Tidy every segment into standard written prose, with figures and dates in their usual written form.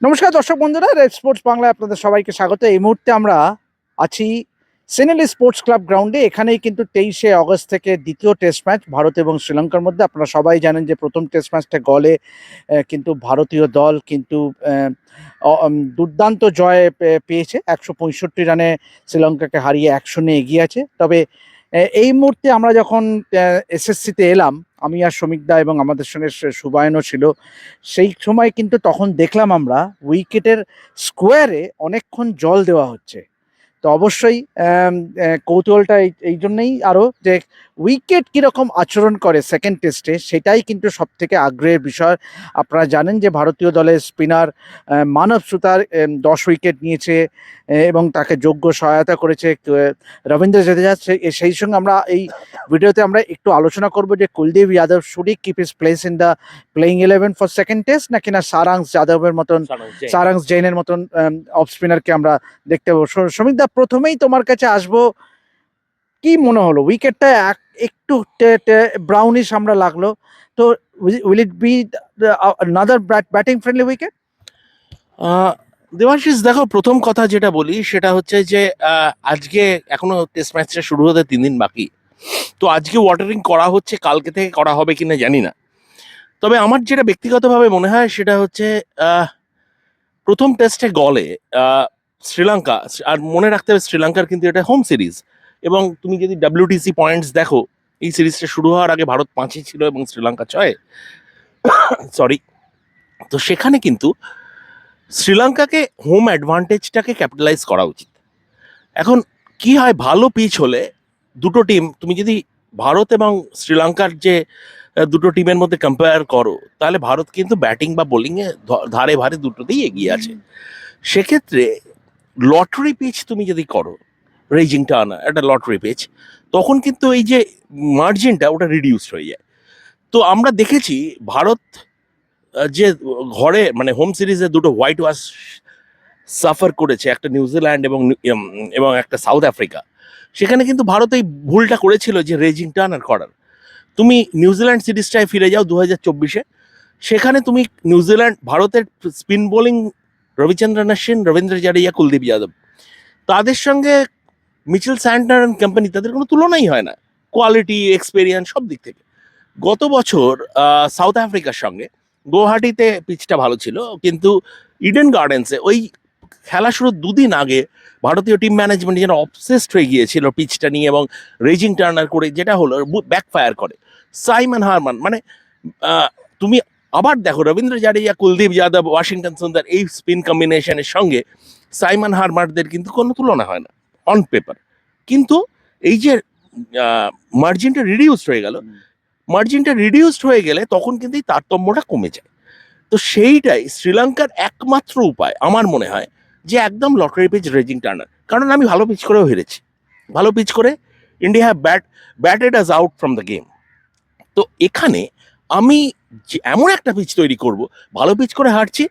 নমস্কার দর্শক বন্ধুরা, রেড স্পোর্টস বাংলায় আপনাদের সবাইকে স্বাগত। এই মুহূর্তে আমরা আছি সেনেলি স্পোর্টস ক্লাব গ্রাউন্ডে। এখানেই কিন্তু 23শে অগস্ট থেকে দ্বিতীয় টেস্ট ম্যাচ ভারত এবং শ্রীলঙ্কার মধ্যে। আপনারা সবাই জানেন যে প্রথম টেস্ট ম্যাচটা গলে কিন্তু ভারতীয় দল কিন্তু দুর্দান্ত জয় পেয়েছে। 165 রানে শ্রীলঙ্কাকে হারিয়ে 1-0 এগিয়ে আছে। তবে এই মুহূর্তে আমরা যখন এসএসসিতে এলাম, আমি আর শ্রমিক দা এবং আমাদের সঙ্গে সুবায়নও ছিল, সেই সময় কিন্তু তখন দেখলাম আমরা উইকেটের স্কোয়ারে অনেকক্ষণ জল দেওয়া হচ্ছে। তো অবশ্যই কৌতূহলটা এই জন্যই আরও যে উইকেট কীরকম আচরণ করে সেকেন্ড টেস্টে, সেটাই কিন্তু সব থেকে আগ্রহের বিষয়। আপনারা জানেন যে ভারতীয় দলের স্পিনার মানব সুতার 10 উইকেট নিয়েছে এবং তাকে যোগ্য সহায়তা করেছে রবীন্দ্র জাদেজা। সেই সঙ্গে আমরা এই ভিডিওতে আমরা একটু আলোচনা করব যে Kuldeep Yadav should he keep his place in the playing 11 for second test, নাকি না সারাংশ যাদবের মতন, সারাংশ জৈনের মতন অফ স্পিনারকে আমরা দেখতে পাবো। শ্রমিক দা, প্রথমেই তোমার কাছে আসবো, কি মনে হলো উইকেটটা একটু ব্রাউনিশ আমরা লাগলো, তো will it be another batting friendly wicket? Debashis, দেখো, প্রথম কথা যেটা বলি সেটা হচ্ছে যে আজকে এখনো টেস্ট ম্যাচটা শুরু হতে 3 দিন বাকি। তো আজকে ওয়াটারিং করা হচ্ছে, কালকে থেকে করা হবে কিনা জানি না। তবে আমার যেটা ব্যক্তিগতভাবে মনে হয় সেটা হচ্ছে প্রথম টেস্টে গলে শ্রীলঙ্কা, আর মনে রাখতে হবে শ্রীলঙ্কার কিন্তু এটা হোম সিরিজ, এবং তুমি যদি WTC পয়েন্টস দেখো, এই সিরিজটা শুরু হওয়ার আগে ভারত 5-এ ছিল এবং শ্রীলঙ্কা 6-এ। সরি। তো সেখানে কিন্তু শ্রীলঙ্কাকে হোম অ্যাডভান্টেজটাকে ক্যাপিটালাইজ করা উচিত। এখন কি হয়, ভালো পিচ হলে দুটো টিম, তুমি যদি ভারত এবং শ্রীলঙ্কার যে দুটো টিমের মধ্যে কম্পেয়ার করো, তাহলে ভারত কিন্তু ব্যাটিং বা বোলিংয়ে ধারে ভারে দুটোতেই এগিয়ে আছে। সেক্ষেত্রে লটারি পিচ তুমি যদি করো, রেজিং টার্নার একটা লটারি পিচ, তখন কিন্তু এই যে মার্জিনটা ওটা রিডিউসড হয়ে যায়। তো আমরা দেখেছি ভারত যে ঘরে মানে হোম সিরিজে দুটো হোয়াইট ওয়াশ সাফার করেছে, একটা নিউজিল্যান্ড এবং একটা সাউথ আফ্রিকা। সেখানে কিন্তু ভারত এই ভুলটা করেছিল যে রেজিং টার্নার করার। তুমি নিউজিল্যান্ড সিরিজটায় ফিরে যাও 2024-এ, সেখানে তুমি ভারতের স্পিন বোলিং রবিচন্দ্রন অশ্বিন, রবীন্দ্র জাদেজা, কুলদীপ যাদব, তাদের সঙ্গে মিচেল স্যান্টনার অ্যান্ড কোম্পানি, তাদের কোনো তুলনাই হয় না কোয়ালিটি, এক্সপেরিয়েন্স সব দিক থেকে। গত বছর সাউথ আফ্রিকার সঙ্গে গুয়াহাটিতে পিচটা ভালো ছিল, কিন্তু ইডেন গার্ডেন্সে ওই খেলা শুরুর 2 দিন আগে ভারতীয় টিম ম্যানেজমেন্ট যেন অবসেসড হয়ে গিয়েছিল পিচটা নিয়ে, এবং রেজিং টার্নার করে যেটা হলো ব্যাকফায়ার করে। সাইমন হারমান মানে তুমি আবার দেখো, রবীন্দ্র জাদেজা, কুলদীপ যাদব, ওয়াশিংটন সুন্দর, এই স্পিন কম্বিনেশনের সঙ্গে সাইমন হারমারদের কিন্তু কোনো তুলনা হয় না অন পেপার। কিন্তু এই যে মার্জিনটা রিডিউসড হয়ে গেলে তখন কিন্তু এই তারতম্যটা কমে যায়। তো সেইটাই শ্রীলঙ্কার একমাত্র উপায় আমার মনে হয়, যে একদম লটারি পিচ রেজিং টার্নার। কারণ আমি ভালো পিচ করেও হেরেছি, ভালো পিচ করে India have batted us out from the game. তো এখানে আমি এমন একটা পিচ তৈরি করব, ভালো পিচ করে হারছি,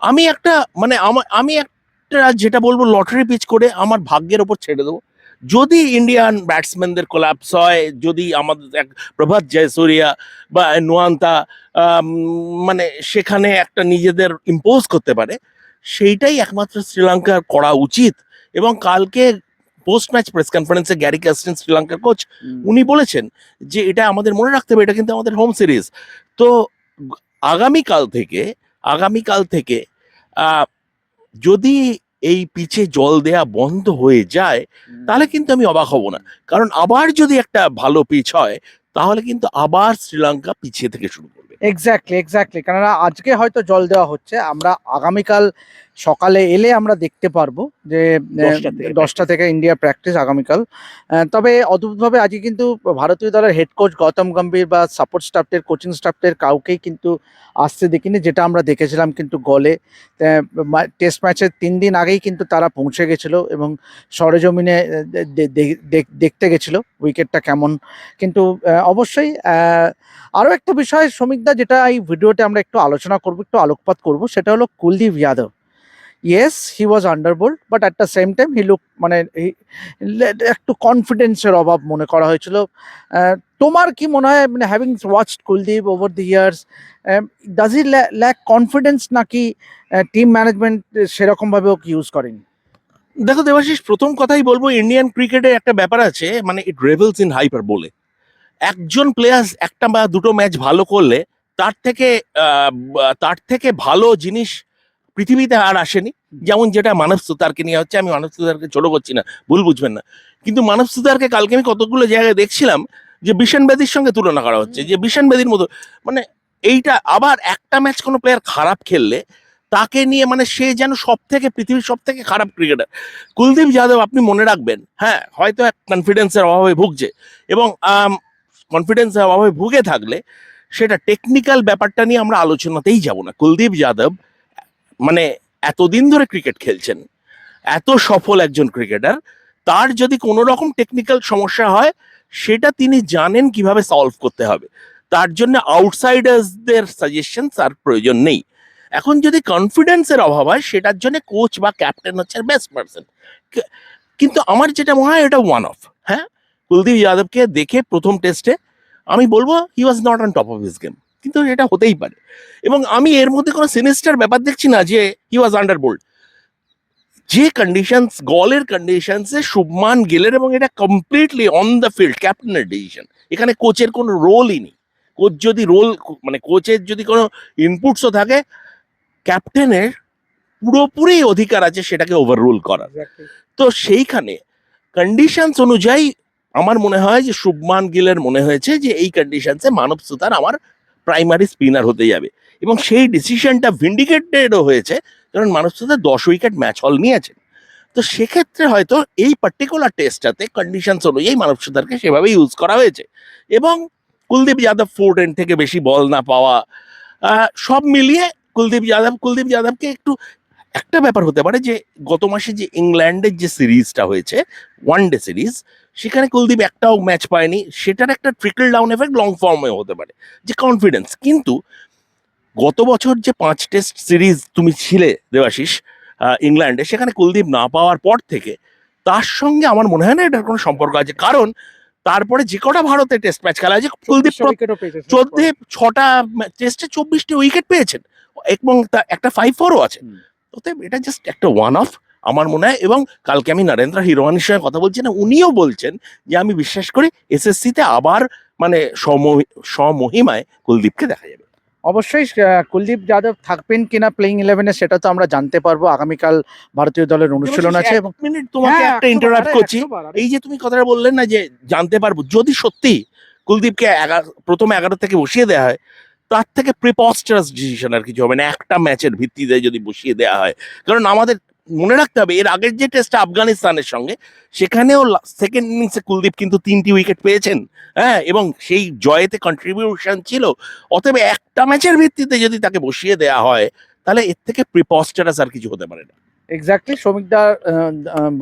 আমি একটা মানে আমি একটা যেটা বলবো লটারি পিচ করে আমার ভাগ্যের ওপর ছেড়ে দেবো। যদি ইন্ডিয়ান ব্যাটসম্যানদের কোলাপস হয়, যদি আমাদের এক প্রভাত জয়সূরিয়া বা নোয়ান্তা মানে সেখানে একটা নিজেদের ইম্পোজ করতে পারে, সেইটাই একমাত্র শ্রীলঙ্কার করা উচিত। এবং কালকে পোস্ট ম্যাচ প্রেস কনফারেন্সে গ্যারি কাস্টেন, শ্রীলঙ্কার কোচ, উনি বলেছেন যে এটা আমাদের মনে রাখতে হবে, এটা কিন্তু আমাদের হোম সিরিজ। তো আগামীকাল থেকে যদি এই পিচে জল দেয়া বন্ধ হয়ে যায়, তাহলে কিন্তু আমি অবাক হব না। কারণ আবার যদি একটা ভালো পিচ হয়, তাহলে কিন্তু আবার শ্রীলঙ্কা পিছিয়ে থেকে শুরু করবে। এক্স্যাক্টলি, কেননা আজকে হয়তো জল দেওয়া হচ্ছে, আমরা আগামীকাল সকালে এলে আমরা দেখতে পারবো যে 10টা থেকে ইন্ডিয়া প্র্যাকটিস আগামীকাল। তবে অদ্ভুতভাবে আজকে কিন্তু ভারতীয় দলের হেড কোচ গৌতম গম্ভীর বা সাপোর্ট স্টাফদের, কোচিং স্টাফদের কাউকেই কিন্তু আসতে দেখিনি, যেটা আমরা দেখেছিলাম কিন্তু গলে টেস্ট ম্যাচের 3 দিন আগেই কিন্তু তারা পৌঁছে গেছিল এবং সরেজমিনে দেখতে গেছিল উইকেটটা কেমন। কিন্তু অবশ্যই আরও একটা বিষয় শ্রমিকদা, যেটা এই ভিডিওতে আমরা একটু আলোচনা করব, একটু আলোকপাত করব, সেটা হলো Kuldeep Yadav. Yes he was underbowled, but at the same time he look মানে একটু কনফিডেন্সের অভাব মনে করা হয়েছিল। তোমার কি মনে হয়, মানে having watched Kuldeep over the years, does he lack confidence, নাকি টিম ম্যানেজমেন্ট সেরকম ভাবে ওকে ইউজ করেনি? দেখো দেবাশিস, প্রথম কথাই বলবো, ইন্ডিয়ান ক্রিকেটে একটা ব্যাপার আছে, মানে ইট রেভেলস ইন হাইপার বলে। একজন প্লেয়ার একটা বা দুটো ম্যাচ ভালো করলে তার থেকে ভালো জিনিস পৃথিবীতে আর আসেনি। যেমন যেটা মানব সুতারকে নিয়ে হচ্ছে, আমি মানব সুতারকে ছোট করছি না, ভুল বুঝবেন না, কিন্তু মানব সুতারকে কালকে আমি কতগুলো জায়গায় দেখছিলাম যে বিশন বেদির সঙ্গে তুলনা করা হচ্ছে, যে বিশন বেদির মতো। মানে এইটা আবার একটা ম্যাচ কোনো প্লেয়ার খারাপ খেললে তাকে নিয়ে, মানে সে যেন পৃথিবীর সব থেকে খারাপ ক্রিকেটার। কুলদীপ যাদব, আপনি মনে রাখবেন, হ্যাঁ হয়তো এক কনফিডেন্সের অভাবে ভুগছে, এবং কনফিডেন্সের অভাবে ভুগে থাকলে সেটা টেকনিক্যাল ব্যাপারটা নিয়ে আমরা আলোচনাতেই যাব না। কুলদীপ যাদব মানে এতদিন ধরে ক্রিকেট খেলছেন, এত সফল একজন ক্রিকেটার, তার যদি কোনো রকম টেকনিক্যাল সমস্যা হয় সেটা তিনি জানেন কিভাবে সলভ করতে হবে। তার জন্য আউটসাইডার্সদের সাজেশন তার প্রয়োজন নেই। এখন যদি কনফিডেন্সের অভাব হয়, সেটার জন্য কোচ বা ক্যাপ্টেন হচ্ছে বেস্ট পারসন। কিন্তু আমার যেটা মনে হয় এটা ওয়ান অফ। হ্যাঁ, কুলদীপ যাদবকে দেখে প্রথম টেস্টে আমি বলবো he was not on top of his game, কিন্তু এটা হতেই পারে। এবং আমি এর মধ্যে কোনো সিনিস্টার ব্যাপার দেখছি না যে হি ওয়াজ আন্ডার বোল্ড। যে কন্ডিশনস, গলের কন্ডিশনসে শুভমান গিলের, এবং এটা কমপ্লিটলি অন দ্য ফিল্ড ক্যাপ্টেনের ডিসিশন, এখানে কোচের কোনো রোলই নেই। কোচ যদি মানে কোচের যদি কোনো ইনপুটসও থাকে, ক্যাপ্টেনের পুরোপুরি অধিকার আছে সেটাকে ওভাররুল করার। তো সেইখানে কন্ডিশনস অনুযায়ী আমার মনে হয় যে শুভমান গিলের মনে হয়েছে যে এই কন্ডিশনসে মানব সুতার আমার প্রাইমারি স্পিনার হতে যাবে, এবং সেই ডিসিশনটা ভিন্ডিকেটেডও হয়েছে, কারণ মানব সুতার 10 উইকেট ম্যাচ হল নিয়েছেন। তো সেক্ষেত্রে হয়তো এই পার্টিকুলার টেস্টটাতে কন্ডিশনস অনুযায়ী মানব সুতারকে সেভাবে ইউজ করা হয়েছে। এবং কুলদীপ যাদব 4-10 থেকে বেশি বল না পাওয়া, সব মিলিয়ে কুলদীপ যাদবকে একটু, একটা ব্যাপার হতে পারে যে গত মাসে যে ইংল্যান্ডের যে সিরিজটা হয়েছে, ওয়ান ডে সিরিজ, সেখানে কুলদীপ একটাও ম্যাচ পায়নি, সেটার একটা ট্রিকল ডাউন এফেক্ট লং ফর্মে হতে পারে, যে কনফিডেন্স। কিন্তু গত বছর যে 5 টেস্ট সিরিজ তুমি ছিলে দেবাশিস ইংল্যান্ডে, সেখানে কুলদীপ না পাওয়ার পর থেকে তার সঙ্গে আমার মনে হয় না এটার কোনো সম্পর্ক আছে। কারণ তারপরে যে কটা ভারতে টেস্ট ম্যাচ খেলা আছে, কুলদীপ 6টা টেস্টে 24টি উইকেট পেয়েছেন, এবং একটা 5-4ও আছে। অতএব এটা জাস্ট একটা ওয়ান অফ আমার মনে হয়। এবং কালকে আমি নরেন্দ্র হিরওয়ানির সঙ্গে কথা বলছি না, উনিও বলছেন যে আমি বিশ্বাস করি এসএসসিতে আবার মানে স্বমহিমায় কুলদীপকে দেখা যাবে। অবশ্যই কুলদীপ যাদব থাকবেন কিনা প্লেইং 11-এ সেটা তো আমরা জানতে পারবো। আগামীকাল ভারতীয় দলের অনুশীলন আছে। এবং মিনিট তোমাকে হ্যাঁ, একটা ইন্টারাপ্ট করছি। এই যে তুমি কথাটা বললেন না যে জানতে পারবো, যদি সত্যি কুলদীপকে প্রথম 11 থেকে বসিয়ে দেওয়া হয়, তার থেকে প্রিপস্টারাস ডিসিশন আর কিছু হবে না, একটা ম্যাচের ভিত্তিতে যদি বসিয়ে দেওয়া হয়। কারণ আমাদের মনে রাখতে হবে, এর আগের যে টেস্টটা আফগানিস্তানের সঙ্গে, সেখানেও সেকেন্ড ইনিংসে কুলদীপ কিন্তু 3টি উইকেট পেয়েছেন। হ্যাঁ, এবং সেই জয়েতে কন্ট্রিবিউশন ছিল। অতএব একটা ম্যাচের ভিত্তিতে যদি তাকে বসিয়ে দেওয়া হয়, তাহলে এর থেকে প্রিপস্টারাস আর কিছু হতে পারে না। এক্স্যাক্টলি, শ্রমিকদার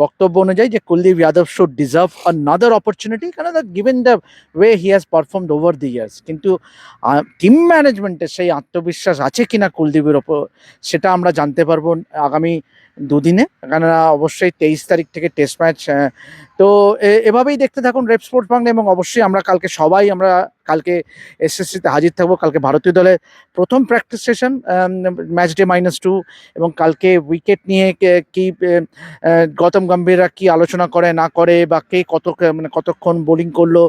বক্তব্য অনুযায়ী যে Kuldeep Yadav should deserve another opportunity, কারণ given the way he has performed over the years. কিন্তু টিম ম্যানেজমেন্টের সেই আত্মবিশ্বাস আছে কিনা কুলদীপের ওপর, সেটা আমরা জানতে পারবো আগামী দুদিনে। কেননা অবশ্যই 23 তারিখ থেকে টেস্ট ম্যাচ। তো এভাবেই দেখতে থাকুন রেপ স্পোর্টস বাংলা, এবং অবশ্যই আমরা কালকে এসএসসিতে হাজির থাকবো। কালকে ভারতীয় দলের প্রথম প্র্যাকটিস সেশন, ম্যাচ ডে -2, এবং কালকে উইকেট নিয়ে কি গৌতম গম্ভীররা কি আলোচনা করে না করে, বা কে কতক্ষণ বোলিং করলো,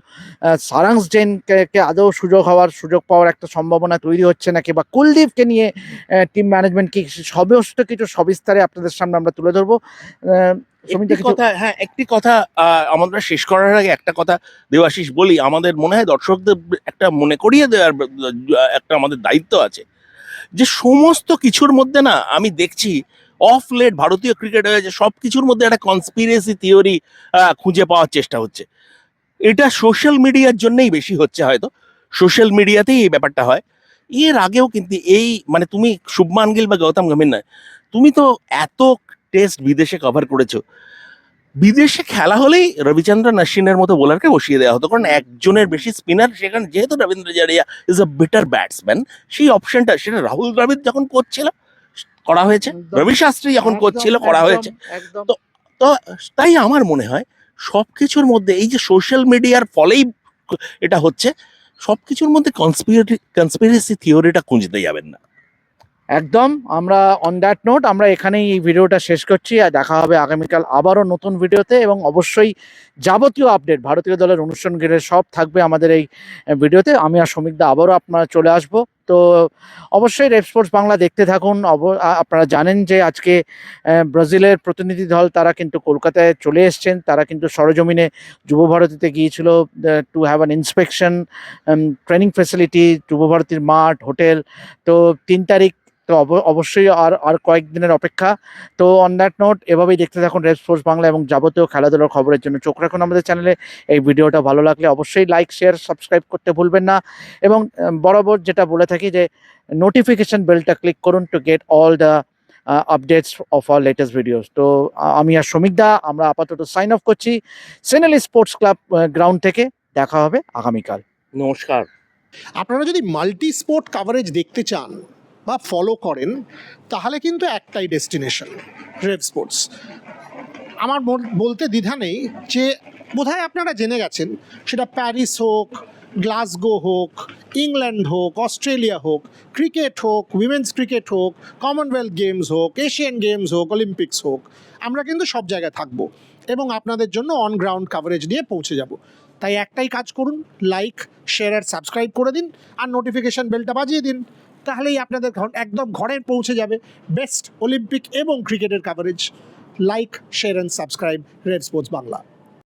সারাংশ জেনকে আদৌ সুযোগ পাওয়ার একটা সম্ভাবনা তৈরি হচ্ছে নাকি, বা কুলদীপকে নিয়ে টিম ম্যানেজমেন্ট কি, সমস্ত কিছু সবিস্তারে আপনাদের সামনে আমরা তুলে ধরবো। একটি কথা আমাদের শেষ করার আগে একটা কথা দেবাশিস বলি, আমাদের মনে হয় দর্শকদের একটা মনে করিয়ে দেওয়ার একটা আমাদের দায়িত্ব আছে, যে সমস্ত কিছুর মধ্যে না আমি দেখছি অফ লেট ভারতীয় ক্রিকেট হয়েছে, সব কিছুর মধ্যে একটা কনস্পিরেসি থিওরি খুঁজে পাওয়ার চেষ্টা হচ্ছে। এটা সোশ্যাল মিডিয়ার জন্যই বেশি হচ্ছে, হয়তো সোশ্যাল মিডিয়াতেই এই ব্যাপারটা হয়। এর আগেও কিন্তু এই মানে তুমি শুভমান গিল বা গৌতম গম্ভীর নয়, তুমি তো এত টেস্ট বিদেশে কভার করেছো, বিদেশে খেলা হলেই রবিচন্দ্রন অশ্বিনের মতো বোলারকে বসিয়ে দেওয়া হতো, কারণ একজনের বেশি স্পিনার সেখানে, যেহেতু Rabindra Jadeja is a better batsman, সেই অপশনটা সেটা রাহুল দ্রাবিড় যখন করছিল, করা হয়েছে, একদম, রবি শাস্ত্রী যখন একদম, করছিল করা একদম, হয়েছে। একদম। তো তো তাই আমার মনে হয় সবকিছুর মধ্যে এই যে সোশ্যাল মিডিয়ার ফলেই এটা হচ্ছে, সবকিছুর মধ্যে কনস্পিরেসি থিওরিটা খুঁজতে যাবেন না। একদম। আমরা অন দ্যাট নোট আমরা এখানেই এই ভিডিওটা শেষ করছি, আর দেখা হবে আগামীকাল আবারও নতুন ভিডিওতে, এবং অবশ্যই যাবতীয় আপডেট ভারতীয় দলের অনুষ্ঠান ঘিরে সব থাকবে আমাদের এই ভিডিওতে। আমি আর শ্রমিকদা আবারও আপনারা চলে আসবো। তো অবশ্যই রেড স্পোর্টস বাংলা দেখতে থাকুন। আপনারা জানেন যে আজকে ব্রাজিলের প্রতিনিধি দল তারা কিন্তু কলকাতায় চলে এসছেন, তারা কিন্তু সরজমিনে যুবভারতীতে গিয়েছিল to have an inspection, training facility, যুবভারতীর মাঠ, হোটেল। তো 3 তারিখ, তো অবশ্যই আর আর কয়েকদিনের অপেক্ষা। তো অন দ্যাট নোট এভাবেই দেখতে থাকুন রেড স্পোর্টস বাংলা, এবং যাবতীয় খেলাধুলার খবরের জন্য চোখ রাখুন আমাদের চ্যানেলে। এই ভিডিওটা ভালো লাগলে অবশ্যই লাইক, শেয়ার, সাবস্ক্রাইব করতে ভুলবেন না, এবং বরাবর যেটা বলে থাকি যে নোটিফিকেশন বেলটা ক্লিক করুন to get all the updates of আর লেটেস্ট ভিডিওস। তো আমি আর শ্রমিকদা আমরা আপাতত সাইন অফ করছি সেনেলি স্পোর্টস ক্লাব গ্রাউন্ড থেকে। দেখা হবে আগামীকাল। নমস্কার। আপনারা যদি মাল্টি স্পোর্ট কাভারেজ দেখতে চান বা ফলো করেন, তাহলে কিন্তু একটাই ডেস্টিনেশন, রেড স্পোর্টস। আমার বলতে দ্বিধা নেই যে বোধহয় আপনারা জেনে গেছেন, সেটা প্যারিস হোক, গ্লাসগো হোক, ইংল্যান্ড হোক, অস্ট্রেলিয়া হোক, ক্রিকেট হোক, উইমেন্স ক্রিকেট হোক, কমনওয়েলথ গেমস হোক, এশিয়ান গেমস হোক, অলিম্পিক্স হোক, আমরা কিন্তু সব জায়গায় থাকবো এবং আপনাদের জন্য অন গ্রাউন্ড কাভারেজ নিয়ে পৌঁছে যাব। তাই একটাই কাজ করুন, লাইক, শেয়ার আর সাবস্ক্রাইব করে দিন, আর নোটিফিকেশান বেলটা বাজিয়ে দিন। তাহলেই আপনাদের একদম ঘরে পৌঁছে যাবে বেস্ট অলিম্পিক এবং ক্রিকেটের coverage. Like, share and subscribe red sports Bangla.